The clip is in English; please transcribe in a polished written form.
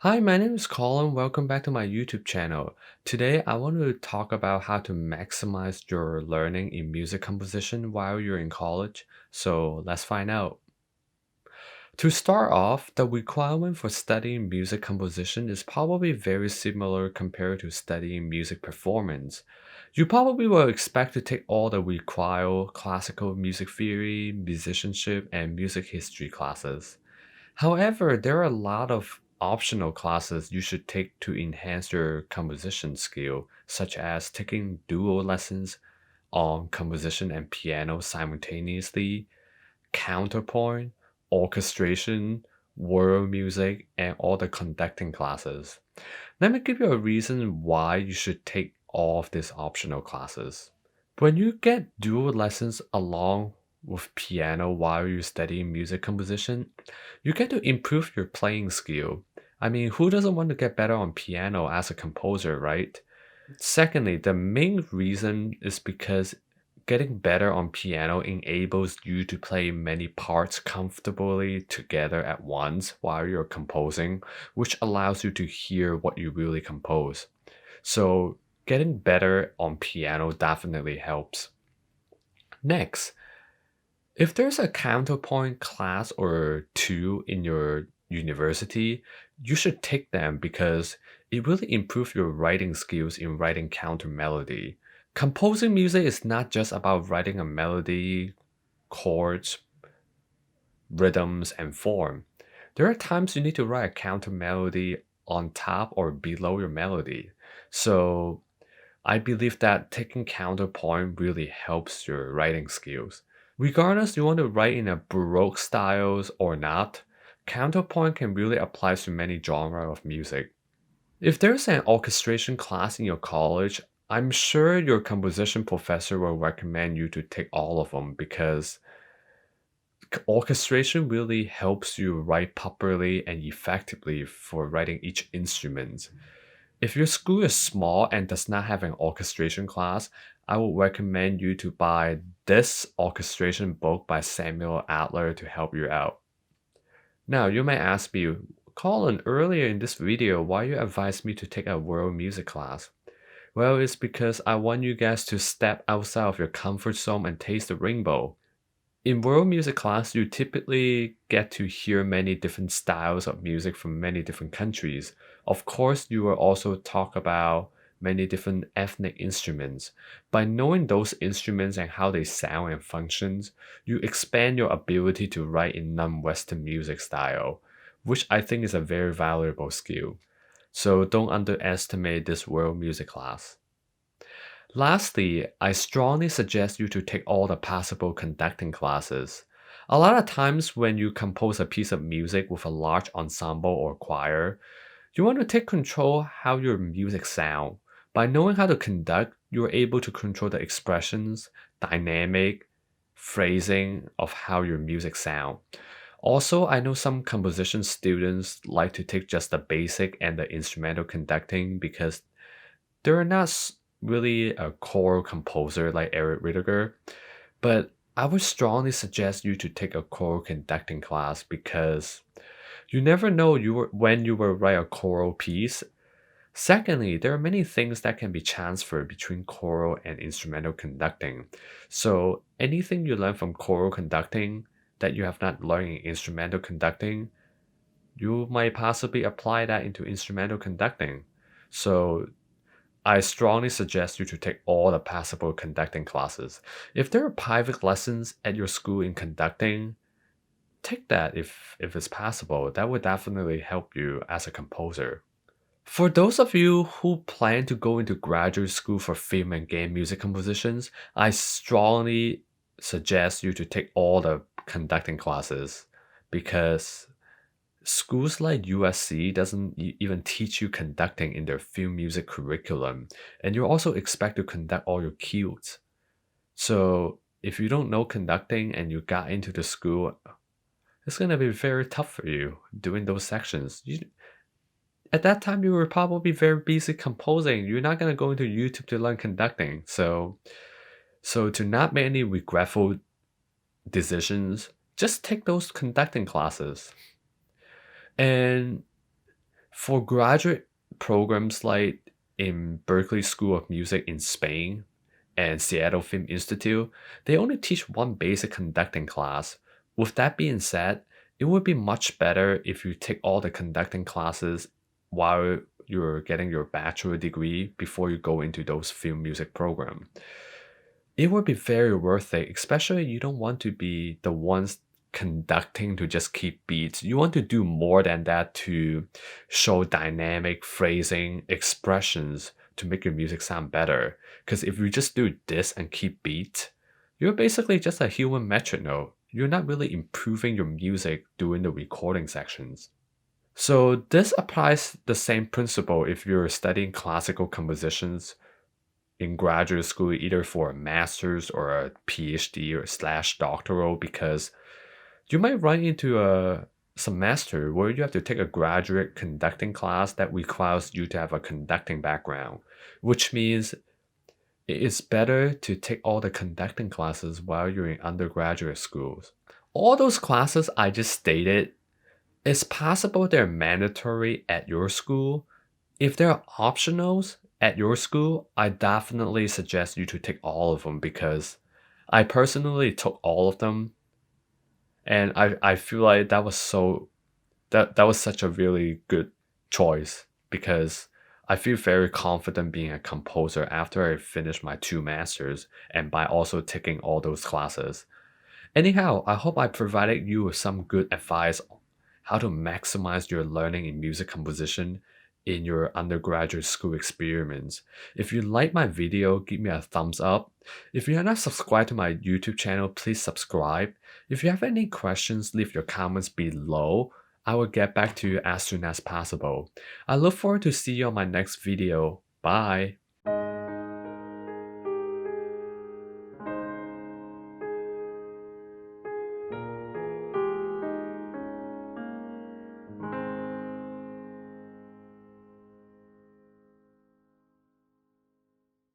Hi, my name is Colin. Welcome back to my YouTube channel. Today, I want to talk about how to maximize your learning in music composition while you're in college. So let's find out. To start off, the requirement for studying music composition is probably very similar compared to studying music performance. You probably will expect to take all the required classical music theory, musicianship, and music history classes. However, there are a lot of optional classes you should take to enhance your composition skill, such as taking duo lessons on composition and piano simultaneously, counterpoint, orchestration, world music, and all the conducting classes. Let me give you a reason why you should take all of these optional classes. When you get dual lessons along with piano while you're studying music composition, you get to improve your playing skill. I mean, who doesn't want to get better on piano as a composer, right? Secondly, the main reason is because getting better on piano enables you to play many parts comfortably together at once while you're composing, which allows you to hear what you really compose. So, getting better on piano definitely helps. Next, if there's a counterpoint class or two in your university, you should take them because it really improves your writing skills in writing counter melody. Composing music is not just about writing a melody, chords, rhythms, and form. There are times you need to write a counter melody on top or below your melody. So I believe that taking counterpoint really helps your writing skills. Regardless you want to write in a Baroque styles or not, counterpoint can really apply to many genres of music. If there's an orchestration class in your college, I'm sure your composition professor will recommend you to take all of them because orchestration really helps you write properly and effectively for writing each instrument. If your school is small and does not have an orchestration class, I would recommend you to buy this orchestration book by Samuel Adler to help you out. Now, you may ask me, Colin, earlier in this video, why you advised me to take a world music class? Well, it's because I want you guys to step outside of your comfort zone and taste the rainbow. In world music class, you typically get to hear many different styles of music from many different countries. Of course, you will also talk about many different ethnic instruments. By knowing those instruments and how they sound and functions, you expand your ability to write in non-Western music style, which I think is a very valuable skill. So don't underestimate this world music class. Lastly, I strongly suggest you to take all the possible conducting classes. A lot of times when you compose a piece of music with a large ensemble or choir, you want to take control how your music sound. By knowing how to conduct, you're able to control the expressions, dynamic, phrasing of how your music sound. Also, I know some composition students like to take just the basic and the instrumental conducting because they're not really a choral composer like Eric Whittaker, but I would strongly suggest you to take a choral conducting class because you never know when you will write a choral piece. Secondly, there are many things that can be transferred between choral and instrumental conducting. So anything you learn from choral conducting that you have not learned in instrumental conducting, you might possibly apply that into instrumental conducting. So I strongly suggest you to take all the possible conducting classes. If there are private lessons at your school in conducting, take that if it's possible. That would definitely help you as a composer. For those of you who plan to go into graduate school for film and game music compositions, I strongly suggest you to take all the conducting classes because schools like USC doesn't even teach you conducting in their film music curriculum, and you're also expect to conduct all your cues. So if you don't know conducting and you got into the school, it's gonna be very tough for you doing those sections. At that time, you were probably very busy composing. You're not gonna go into YouTube to learn conducting. So to not make any regretful decisions, just take those conducting classes. And For graduate programs like in Berkeley School of Music in Spain and Seattle Film Institute, they only teach one basic conducting class. With that being said, it would be much better if you take all the conducting classes while you're getting your bachelor degree before you go into those film music program. It would be very worth it, especially you don't want to be the ones conducting to just keep beats. You want to do more than that to show dynamic phrasing, expressions to make your music sound better. Because if you just do this and keep beats, you're basically just a human metronome. You're not really improving your music during the recording sections. So this applies the same principle if you're studying classical compositions in graduate school, either for a master's or a PhD or slash doctoral, because you might run into a semester where you have to take a graduate conducting class that requires you to have a conducting background, which means it is better to take all the conducting classes while you're in undergraduate schools. All those classes I just stated, it's possible they're mandatory at your school. If they're optionals at your school, I definitely suggest you to take all of them because I personally took all of them and I feel like that was such a really good choice because I feel very confident being a composer after I finished my 2 masters and by also taking all those classes. Anyhow, I hope I provided you with some good advice on how to maximize your learning in music composition in your undergraduate school experiments. If you like my video, give me a thumbs up. If you are not subscribed to my YouTube channel, please subscribe. If you have any questions, leave your comments below. I will get back to you as soon as possible. I look forward to see you on my next video. Bye.